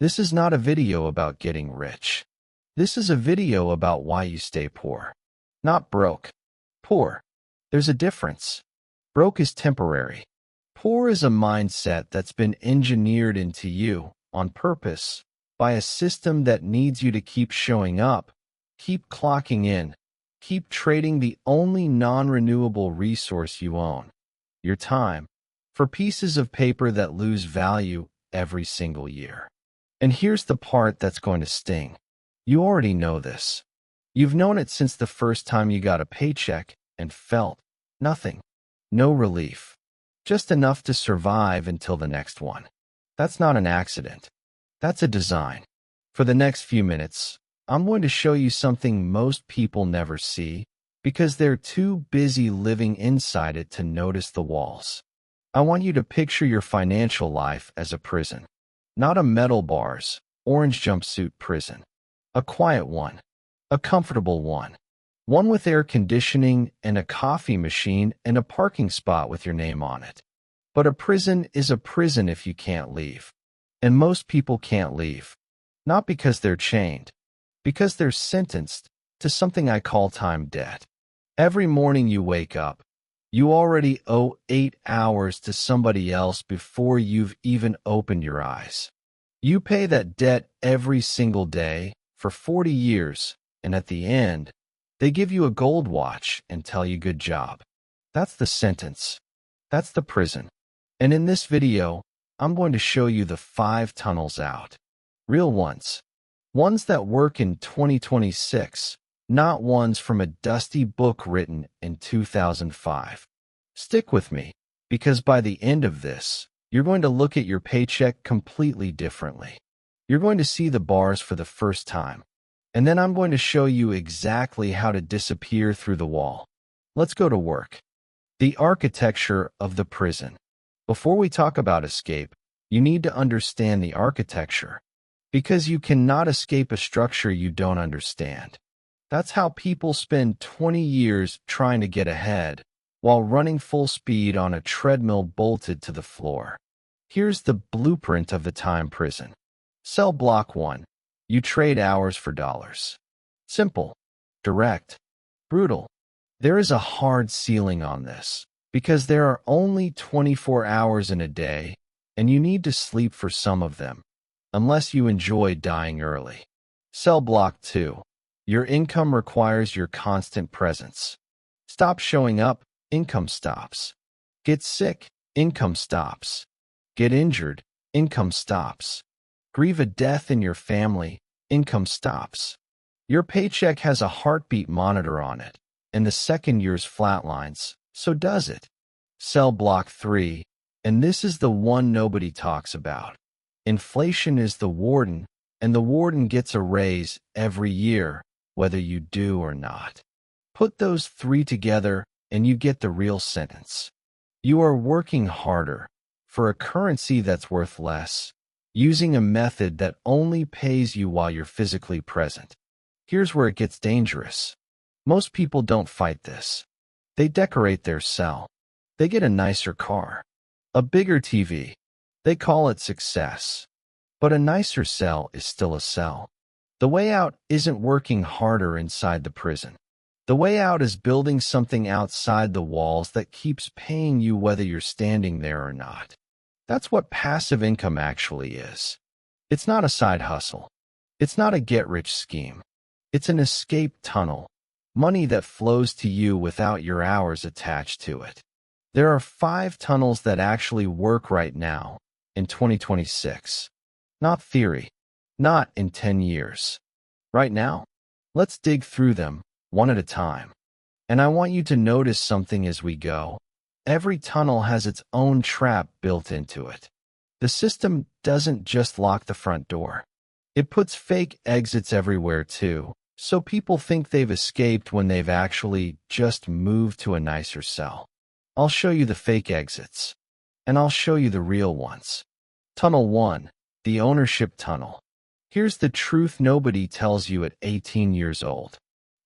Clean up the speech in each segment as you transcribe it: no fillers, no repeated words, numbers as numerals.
This is not a video about getting rich. This is a video about why you stay poor. Not broke. Poor. There's a difference. Broke is temporary. Poor is a mindset that's been engineered into you on purpose by a system that needs you to keep showing up, keep clocking in, keep trading the only non-renewable resource you own, your time, for pieces of paper that lose value every single year. And here's the part that's going to sting. You already know this. You've known it since the first time you got a paycheck and felt nothing. No relief. Just enough to survive until the next one. That's not an accident. That's a design. For the next few minutes, I'm going to show you something most people never see because they're too busy living inside it to notice the walls. I want you to picture your financial life as a prison. Not a metal bars, orange jumpsuit prison. A quiet one. A comfortable one. One with air conditioning and a coffee machine and a parking spot with your name on it. But a prison is a prison if you can't leave. And most people can't leave. Not because they're chained. Because they're sentenced to something I call time debt. Every morning you wake up, you already owe 8 hours to somebody else before you've even opened your eyes. You pay that debt every single day for 40 years, and at the end, they give you a gold watch and tell you good job. That's the sentence. That's the prison. And in this video, I'm going to show you the 5 tunnels out. Real ones. Ones that work in 2026. Not ones from a dusty book written in 2005. Stick with me, because by the end of this, you're going to look at your paycheck completely differently. You're going to see the bars for the first time, and then I'm going to show you exactly how to disappear through the wall. Let's go to work. The architecture of the prison. Before we talk about escape, you need to understand the architecture, because you cannot escape a structure you don't understand. That's how people spend 20 years trying to get ahead while running full speed on a treadmill bolted to the floor. Here's the blueprint of the time prison. Cell block 1. You trade hours for dollars. Simple, direct, brutal. There is a hard ceiling on this because there are only 24 hours in a day and you need to sleep for some of them, unless you enjoy dying early. Cell block 2. Your income requires your constant presence. Stop showing up, income stops. Get sick, income stops. Get injured, income stops. Grieve a death in your family, income stops. Your paycheck has a heartbeat monitor on it, and the second yours flatlines, so does it. Cell block 3, and this is the one nobody talks about. Inflation is the warden, and the warden gets a raise every year, whether you do or not. Put those 3 together and you get the real sentence. You are working harder for a currency that's worth less, using a method that only pays you while you're physically present. Here's where it gets dangerous. Most people don't fight this. They decorate their cell. They get a nicer car, a bigger TV. They call it success. But a nicer cell is still a cell. The way out isn't working harder inside the prison. The way out is building something outside the walls that keeps paying you whether you're standing there or not. That's what passive income actually is. It's not a side hustle. It's not a get-rich scheme. It's an escape tunnel, money that flows to you without your hours attached to it. There are 5 tunnels that actually work right now in 2026. Not theory. Not in 10 years. Right now, let's dig through them, one at a time. And I want you to notice something as we go. Every tunnel has its own trap built into it. The system doesn't just lock the front door. It puts fake exits everywhere too, so people think they've escaped when they've actually just moved to a nicer cell. I'll show you the fake exits, and I'll show you the real ones. Tunnel 1, the ownership tunnel. Here's the truth nobody tells you at 18 years old.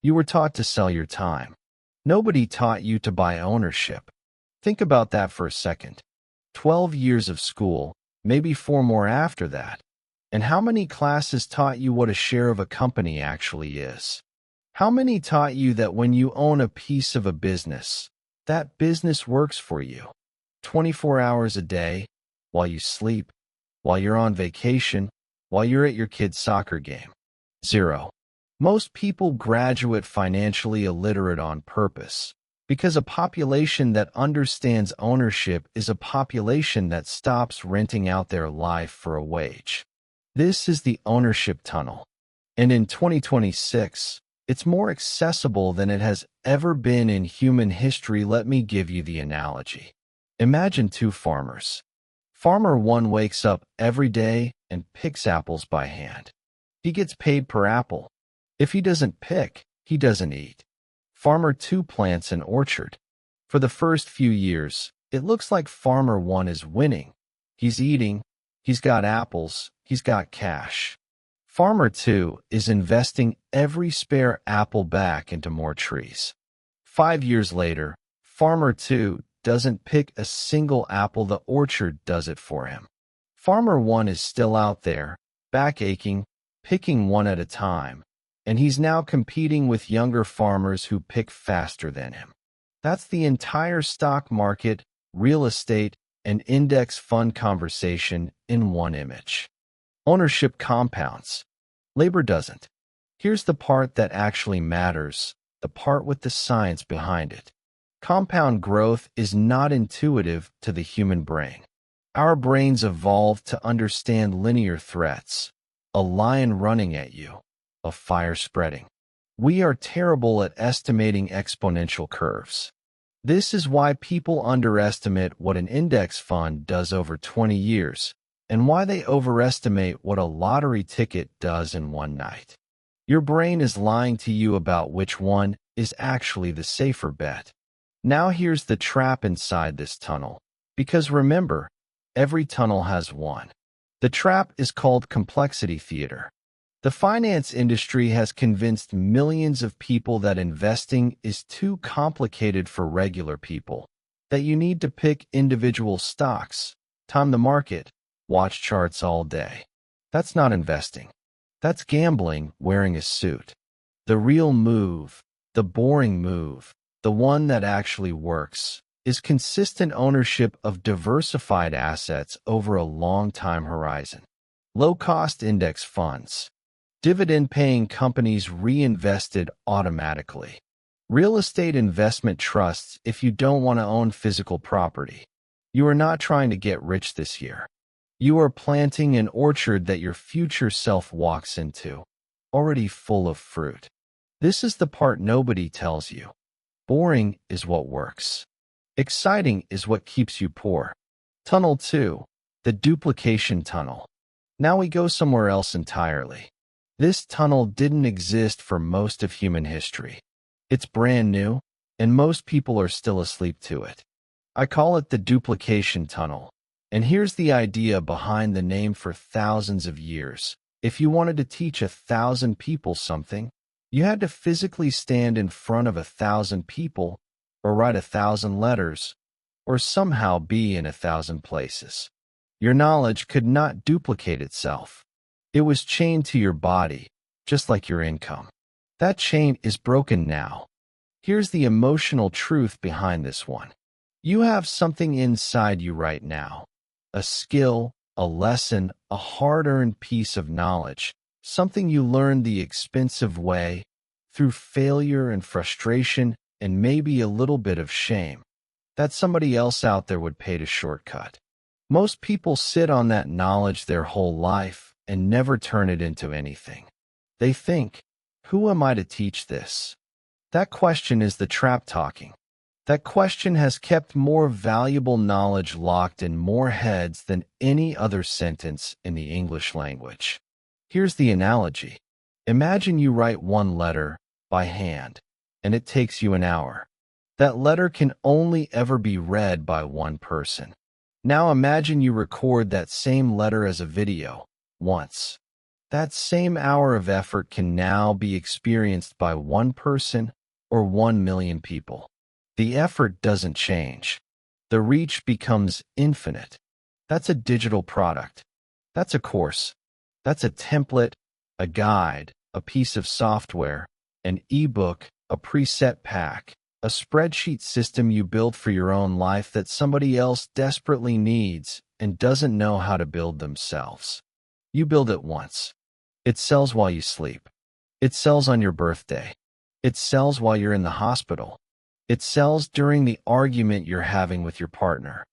You were taught to sell your time. Nobody taught you to buy ownership. Think about that for a second. 12 years of school, maybe 4 more after that. And how many classes taught you what a share of a company actually is? How many taught you that when you own a piece of a business, that business works for you 24 hours a day, while you sleep, while you're on vacation, while you're at your kid's soccer game? Zero. Most people graduate financially illiterate on purpose, because a population that understands ownership is a population that stops renting out their life for a wage. This is the ownership tunnel. And in 2026, it's more accessible than it has ever been in human history. Let me give you the analogy. Imagine two farmers. Farmer 1 wakes up every day and picks apples by hand. He gets paid per apple. If he doesn't pick, he doesn't eat. Farmer 2 plants an orchard. For the first few years, it looks like Farmer 1 is winning. He's eating, he's got apples, he's got cash. Farmer 2 is investing every spare apple back into more trees. 5 years later, Farmer 2 doesn't pick a single apple. The orchard does it for him. Farmer 1 is still out there, back aching, picking one at a time, and he's now competing with younger farmers who pick faster than him. That's the entire stock market, real estate, and index fund conversation in one image. Ownership compounds. Labor doesn't. Here's the part that actually matters, the part with the science behind it. Compound growth is not intuitive to the human brain. Our brains evolved to understand linear threats, a lion running at you, a fire spreading. We are terrible at estimating exponential curves. This is why people underestimate what an index fund does over 20 years, and why they overestimate what a lottery ticket does in one night. Your brain is lying to you about which one is actually the safer bet. Now here's the trap inside this tunnel, because remember, every tunnel has one. The trap is called complexity theater. The finance industry has convinced millions of people that investing is too complicated for regular people, that you need to pick individual stocks, time the market, watch charts all day. That's not investing. That's gambling wearing a suit. The real move, the boring move, the one that actually works, is consistent ownership of diversified assets over a long time horizon. Low-cost index funds. Dividend-paying companies reinvested automatically. Real estate investment trusts if you don't want to own physical property. You are not trying to get rich this year. You are planting an orchard that your future self walks into, already full of fruit. This is the part nobody tells you. Boring is what works. Exciting is what keeps you poor. Tunnel 2, the duplication tunnel. Now we go somewhere else entirely. This tunnel didn't exist for most of human history. It's brand new, and most people are still asleep to it. I call it the duplication tunnel. And here's the idea behind the name. For thousands of years, if you wanted to teach 1,000 people something, you had to physically stand in front of 1,000 people, or write 1,000 letters, or somehow be in 1,000 places. Your knowledge could not duplicate itself. It was chained to your body, just like your income. That chain is broken now. Here's the emotional truth behind this one. You have something inside you right now. A skill, a lesson, a hard-earned piece of knowledge, something you learned the expensive way, through failure and frustration and maybe a little bit of shame, that somebody else out there would pay to shortcut. Most people sit on that knowledge their whole life and never turn it into anything. They think, who am I to teach this? That question is the trap talking. That question has kept more valuable knowledge locked in more heads than any other sentence in the English language. Here's the analogy. Imagine you write one letter by hand, and it takes you an hour. That letter can only ever be read by one person. Now imagine you record that same letter as a video, once. That same hour of effort can now be experienced by one person or 1 million people. The effort doesn't change. The reach becomes infinite. That's a digital product. That's a course. That's a template, a guide, a piece of software, an ebook, a preset pack, a spreadsheet system you build for your own life that somebody else desperately needs and doesn't know how to build themselves. You build it once. It sells while you sleep. It sells on your birthday. It sells while you're in the hospital. It sells during the argument you're having with your partner.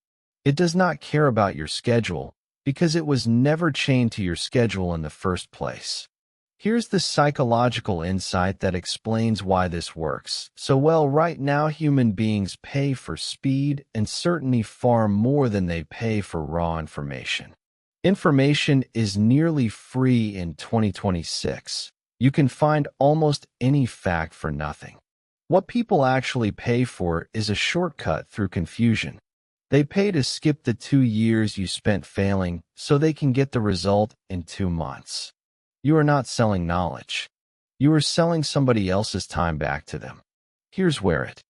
It does not care about your schedule because it was never chained to your schedule in the first place. Here's the psychological insight that explains why this works so well. Right now, human beings pay for speed and certainty far more than they pay for raw information. Information is nearly free in 2026. You can find almost any fact for nothing. What people actually pay for is a shortcut through confusion. They pay to skip the 2 years you spent failing so they can get the result in 2 months. You are not selling knowledge. You are selling somebody else's time back to them. Here's where it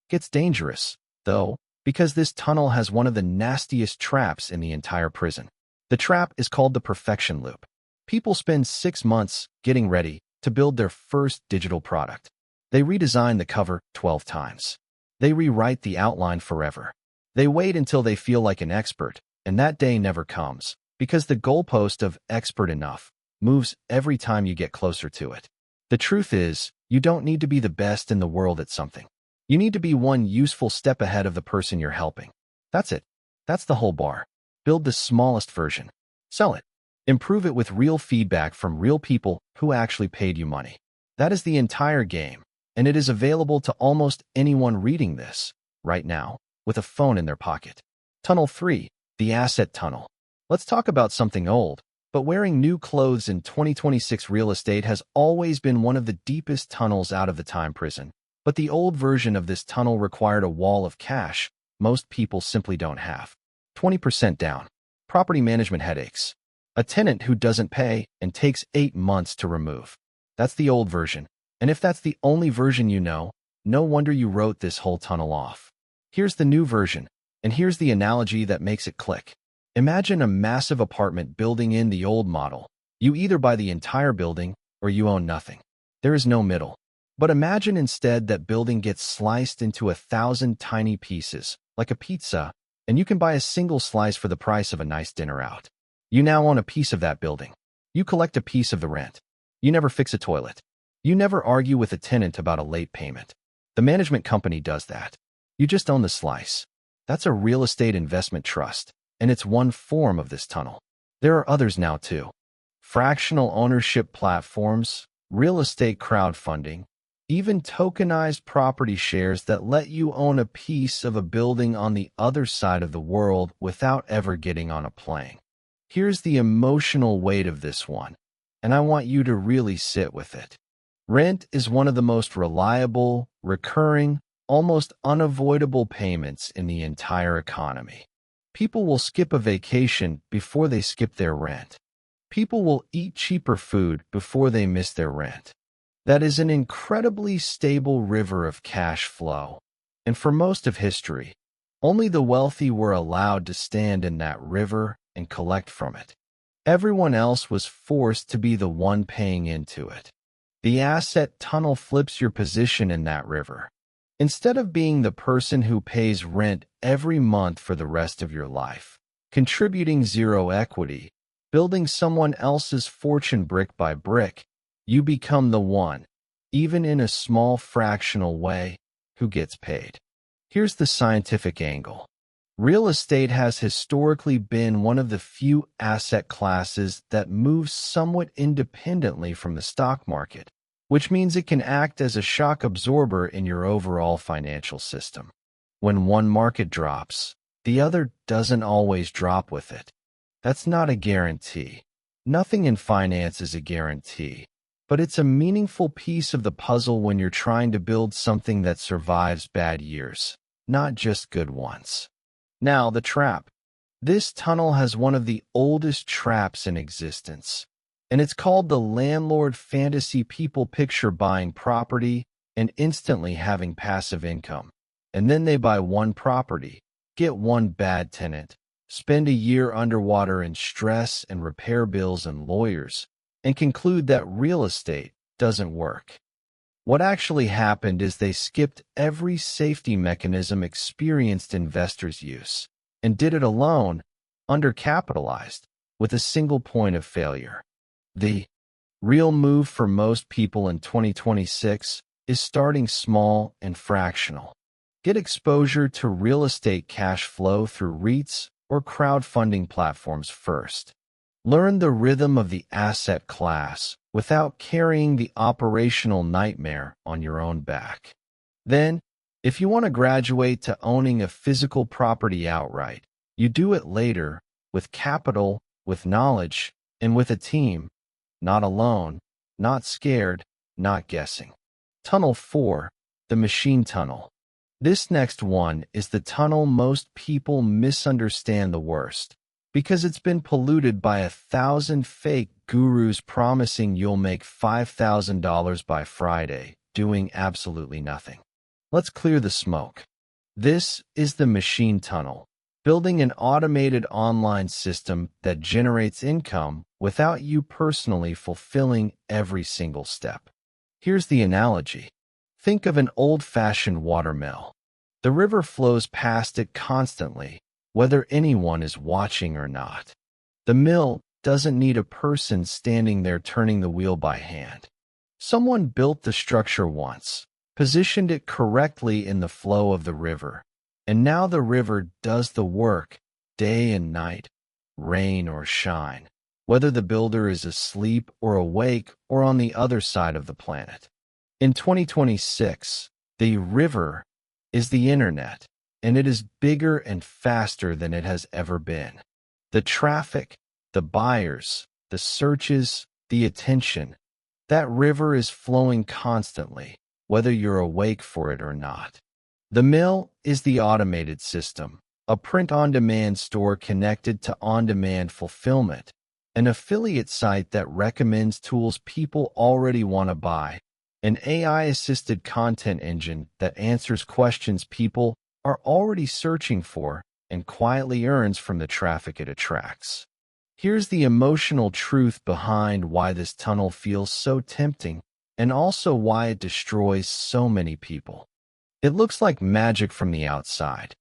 gets dangerous, though, because this tunnel has one of the nastiest traps in the entire prison. The trap is called the perfection loop. People spend 6 months getting ready to build their first digital product. They redesign the cover 12 times. They rewrite the outline forever. They wait until they feel like an expert, and that day never comes, because the goalpost of expert enough moves every time you get closer to it. The truth is, you don't need to be the best in the world at something. You need to be one useful step ahead of the person you're helping. That's it. That's the whole bar. Build the smallest version. Sell it. Improve it with real feedback from real people who actually paid you money. That is the entire game, and it is available to almost anyone reading this right now with a phone in their pocket. Tunnel 3, the asset tunnel. Let's talk about something old, but wearing new clothes in 2026. Real estate has always been one of the deepest tunnels out of the time prison. But the old version of this tunnel required a wall of cash most people simply don't have. 20% down. Property management headaches. A tenant who doesn't pay and takes 8 months to remove. That's the old version. And if that's the only version you know, no wonder you wrote this whole tunnel off. Here's the new version, and here's the analogy that makes it click. Imagine a massive apartment building in the old model. You either buy the entire building or you own nothing. There is no middle. But imagine instead that building gets sliced into 1,000 tiny pieces, like a pizza, and you can buy a single slice for the price of a nice dinner out. You now own a piece of that building. You collect a piece of the rent. You never fix a toilet. You never argue with a tenant about a late payment. The management company does that. You just own the slice. That's a real estate investment trust, and it's one form of this tunnel. There are others now too. Fractional ownership platforms, real estate crowdfunding, even tokenized property shares that let you own a piece of a building on the other side of the world without ever getting on a plane. Here's the emotional weight of this one, and I want you to really sit with it. Rent is one of the most reliable, recurring, almost unavoidable payments in the entire economy. People will skip a vacation before they skip their rent. People will eat cheaper food before they miss their rent. That is an incredibly stable river of cash flow. And for most of history, only the wealthy were allowed to stand in that river and collect from it. Everyone else was forced to be the one paying into it. The asset tunnel flips your position in that river. Instead of being the person who pays rent every month for the rest of your life, contributing zero equity, building someone else's fortune brick by brick, you become the one, even in a small fractional way, who gets paid. Here's the scientific angle. Real estate has historically been one of the few asset classes that moves somewhat independently from the stock market, which means it can act as a shock absorber in your overall financial system. When one market drops, the other doesn't always drop with it. That's not a guarantee. Nothing in finance is a guarantee, but it's a meaningful piece of the puzzle when you're trying to build something that survives bad years, not just good ones. Now, the trap. This tunnel has one of the oldest traps in existence, and it's called the landlord fantasy. People picture buying property and instantly having passive income, and then they buy one property, get one bad tenant, spend a year underwater in stress and repair bills and lawyers, and conclude that real estate doesn't work. What actually happened is they skipped every safety mechanism experienced investors use and did it alone, undercapitalized, with a single point of failure. The real move for most people in 2026 is starting small and fractional. Get exposure to real estate cash flow through REITs or crowdfunding platforms first. Learn the rhythm of the asset class without carrying the operational nightmare on your own back. Then, if you want to graduate to owning a physical property outright, you do it later, with capital, with knowledge, and with a team. Not alone, not scared, not guessing. Tunnel 4, the machine tunnel. This next one is the tunnel most people misunderstand the worst, because it's been polluted by 1,000 fake gurus promising you'll make $5,000 by Friday, doing absolutely nothing. Let's clear the smoke. This is the machine tunnel, building an automated online system that generates income without you personally fulfilling every single step. Here's the analogy. Think of an old-fashioned watermill. The river flows past it constantly, whether anyone is watching or not. The mill doesn't need a person standing there turning the wheel by hand. Someone built the structure once, positioned it correctly in the flow of the river, and now the river does the work, day and night, rain or shine, whether the builder is asleep or awake or on the other side of the planet. In 2026, the river is the internet, and it is bigger and faster than it has ever been. The traffic, the buyers, the searches, the attention, that river is flowing constantly, whether you're awake for it or not. The mill is the automated system, a print-on-demand store connected to on-demand fulfillment, an affiliate site that recommends tools people already want to buy, an AI-assisted content engine that answers questions people are already searching for and quietly earns from the traffic it attracts. Here's the emotional truth behind why this tunnel feels so tempting and also why it destroys so many people. It looks like magic from the outside,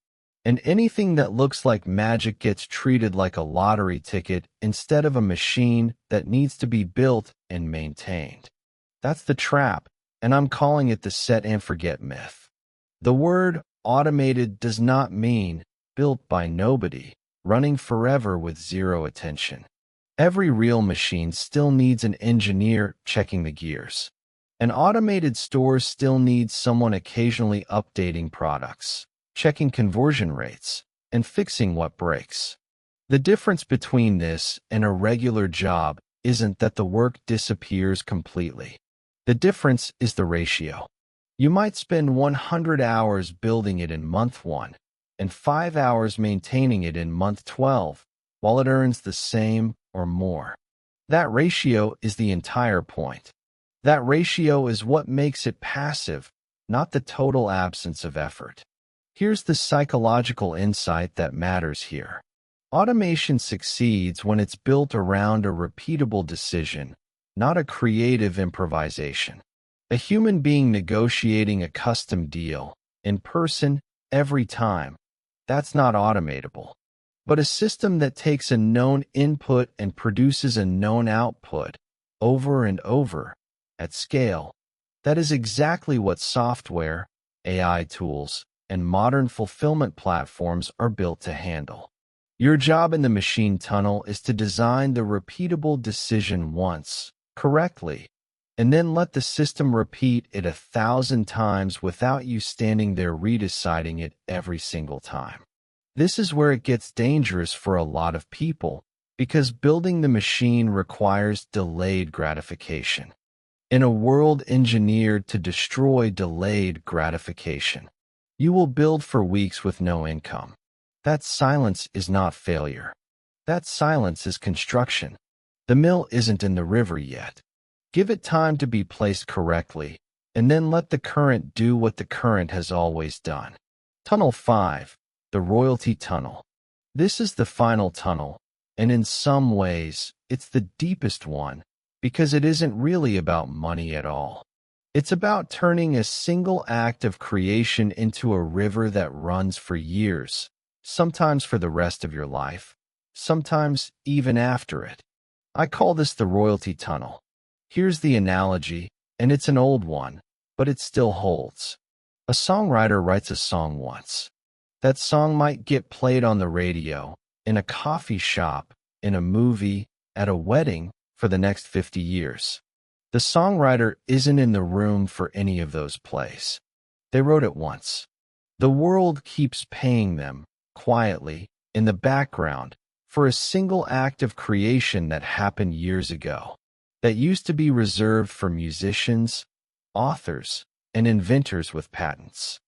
and anything that looks like magic gets treated like a lottery ticket instead of a machine that needs to be built and maintained. That's the trap, and I'm calling it the set and forget myth. The word automated does not mean built by nobody, running forever with zero attention. Every real machine still needs an engineer checking the gears. An automated store still needs someone occasionally updating products, checking conversion rates, and fixing what breaks. The difference between this and a regular job isn't that the work disappears completely. The difference is the ratio. You might spend 100 hours building it in month 1 and 5 hours maintaining it in month 12, while it earns the same or more. That ratio is the entire point. That ratio is what makes it passive, not the total absence of effort. Here's the psychological insight that matters here. Automation succeeds when it's built around a repeatable decision, not a creative improvisation. A human being negotiating a custom deal, in person, every time, that's not automatable. But a system that takes a known input and produces a known output, over and over, at scale, that is exactly what software, AI tools, and modern fulfillment platforms are built to handle. Your job in the machine tunnel is to design the repeatable decision once, correctly, and then let the system repeat it 1,000 times without you standing there redeciding it every single time. This is where it gets dangerous for a lot of people, because building the machine requires delayed gratification. In a world engineered to destroy delayed gratification, you will build for weeks with no income. That silence is not failure. That silence is construction. The mill isn't in the river yet. Give it time to be placed correctly, and then let the current do what the current has always done. Tunnel 5, the royalty tunnel. This is the final tunnel, and in some ways, it's the deepest one, because it isn't really about money at all. It's about turning a single act of creation into a river that runs for years, sometimes for the rest of your life, sometimes even after it. I call this the royalty tunnel. Here's the analogy, and it's an old one, but it still holds. A songwriter writes a song once. That song might get played on the radio, in a coffee shop, in a movie, at a wedding for the next 50 years. The songwriter isn't in the room for any of those plays. They wrote it once. The world keeps paying them, quietly, in the background, for a single act of creation that happened years ago, that used to be reserved for musicians, authors, and inventors with patents.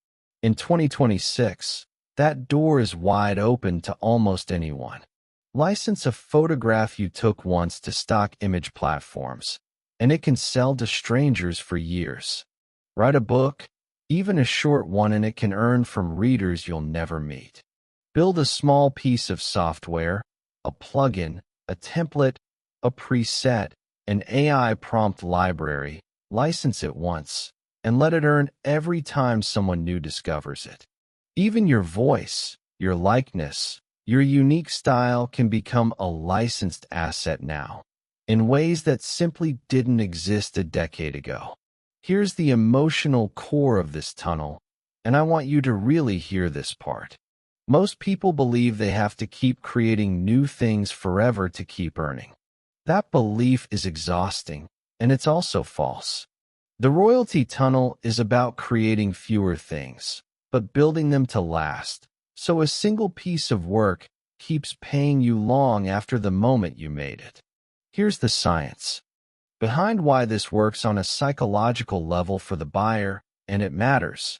In 2026, that door is wide open to almost anyone. License a photograph you took once to stock image platforms, and it can sell to strangers for years. Write a book, even a short one, and it can earn from readers you'll never meet. Build a small piece of software, a plugin, a template, a preset, an AI prompt library, license it once, and let it earn every time someone new discovers it. Even your voice, your likeness, your unique style can become a licensed asset now, in ways that simply didn't exist a decade ago. Here's the emotional core of this tunnel, and I want you to really hear this part. Most people believe they have to keep creating new things forever to keep earning. That belief is exhausting, and it's also false. The royalty tunnel is about creating fewer things, but building them to last, so a single piece of work keeps paying you long after the moment you made it. Here's the science behind why this works on a psychological level for the buyer, and it matters.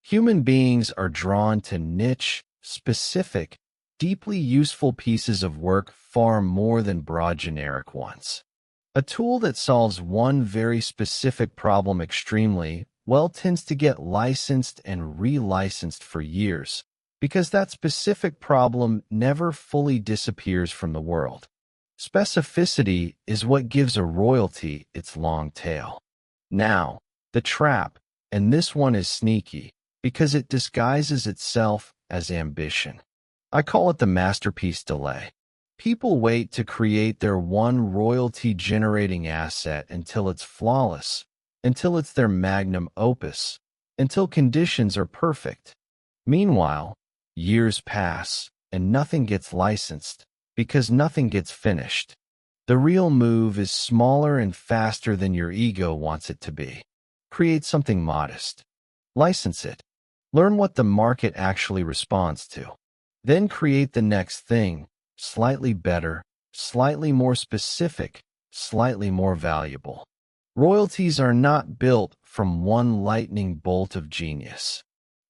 Human beings are drawn to niche, specific, deeply useful pieces of work far more than broad generic ones. A tool that solves one very specific problem extremely well tends to get licensed and relicensed for years, because that specific problem never fully disappears from the world. Specificity is what gives a royalty its long tail. Now, the trap, and this one is sneaky, because it disguises itself as ambition. I call it the masterpiece delay. People wait to create their one royalty-generating asset until it's flawless, until it's their magnum opus, until conditions are perfect. Meanwhile, years pass, and nothing gets licensed, because nothing gets finished. The real move is smaller and faster than your ego wants it to be. Create something modest. License it. Learn what the market actually responds to. Then create the next thing, slightly better, slightly more specific, slightly more valuable. Royalties are not built from one lightning bolt of genius.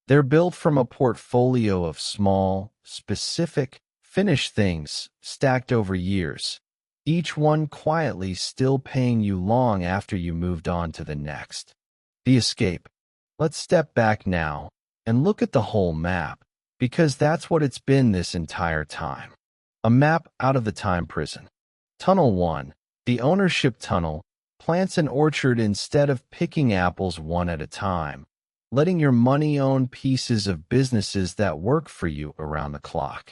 They're built from a portfolio of small, specific, finished things stacked over years, each one quietly still paying you long after you moved on to the next. The escape. Let's step back now and look at the whole map, because that's what it's been this entire time. A map out of the time prison. Tunnel 1, the ownership tunnel, plants an orchard instead of picking apples one at a time, letting your money own pieces of businesses that work for you around the clock.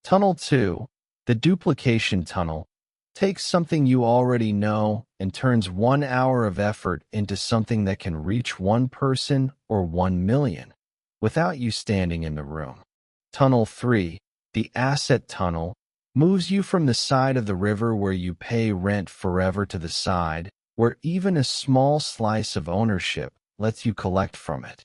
Tunnel 2, the duplication tunnel, takes something you already know and turns 1 hour of effort into something that can reach one person or 1 million without you standing in the room. Tunnel 3, the asset tunnel, moves you from the side of the river where you pay rent forever to the side where even a small slice of ownership lets you collect from it.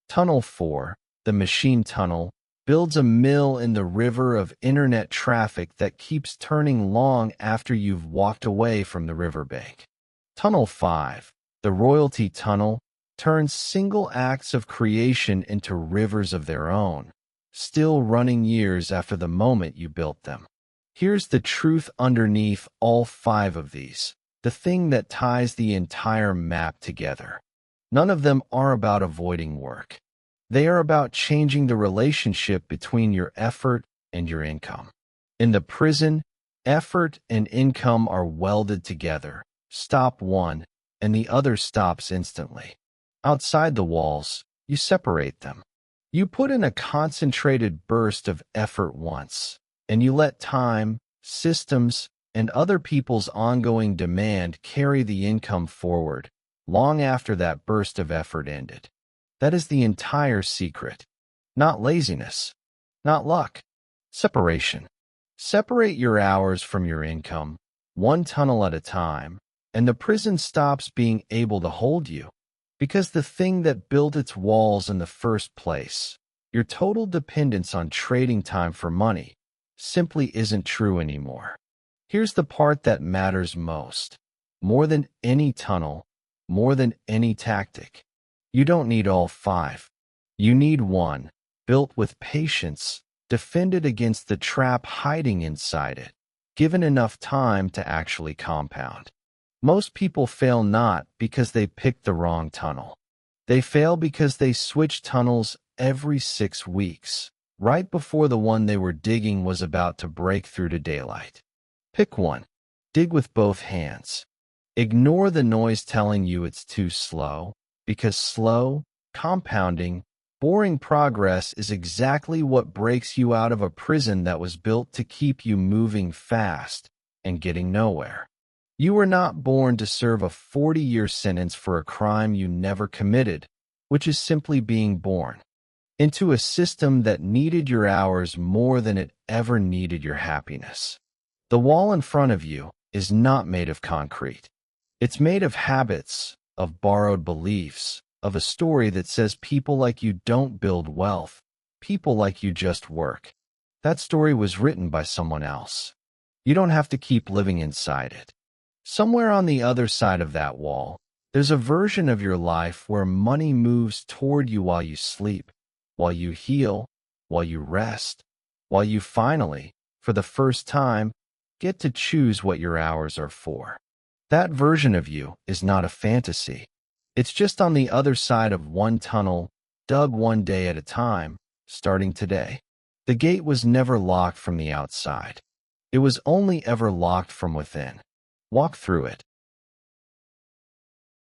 Tunnel 4, the machine tunnel, builds a mill in the river of internet traffic that keeps turning long after you've walked away from the riverbank. Tunnel 5, the royalty tunnel, turns single acts of creation into rivers of their own, still running years after the moment you built them. Here's the truth underneath all 5 of these, the thing that ties the entire map together. None of them are about avoiding work. They are about changing the relationship between your effort, and your income. In the prison, effort and income are welded together. Stop one, and the other stops instantly. Outside the walls, you separate them. You put in a concentrated burst of effort once, and you let time, systems, and other people's ongoing demand carry the income forward, long after that burst of effort ended. That is the entire secret. Not laziness, not luck. Separation. Separate your hours from your income, one tunnel at a time, and the prison stops being able to hold you. Because the thing that built its walls in the first place, your total dependence on trading time for money, simply isn't true anymore. Here's the part that matters most. More than any tunnel, more than any tactic, you don't need all five. You need one, built with patience, defended against the trap hiding inside it, given enough time to actually compound. Most people fail not because they picked the wrong tunnel. They fail because they switch tunnels every 6 weeks, right before the one they were digging was about to break through to daylight. Pick one. Dig with both hands. Ignore the noise telling you it's too slow, because slow, compounding, boring progress is exactly what breaks you out of a prison that was built to keep you moving fast and getting nowhere. You were not born to serve a 40-year sentence for a crime you never committed, which is simply being born into a system that needed your hours more than it ever needed your happiness. The wall in front of you is not made of concrete. It's made of habits, of borrowed beliefs, of a story that says people like you don't build wealth, people like you just work. That story was written by someone else. You don't have to keep living inside it. Somewhere on the other side of that wall, there's a version of your life where money moves toward you while you sleep, while you heal, while you rest, while you finally, for the first time, get to choose what your hours are for. That version of you is not a fantasy. It's just on the other side of one tunnel, dug one day at a time, starting today. The gate was never locked from the outside. It was only ever locked from within. Walk through it.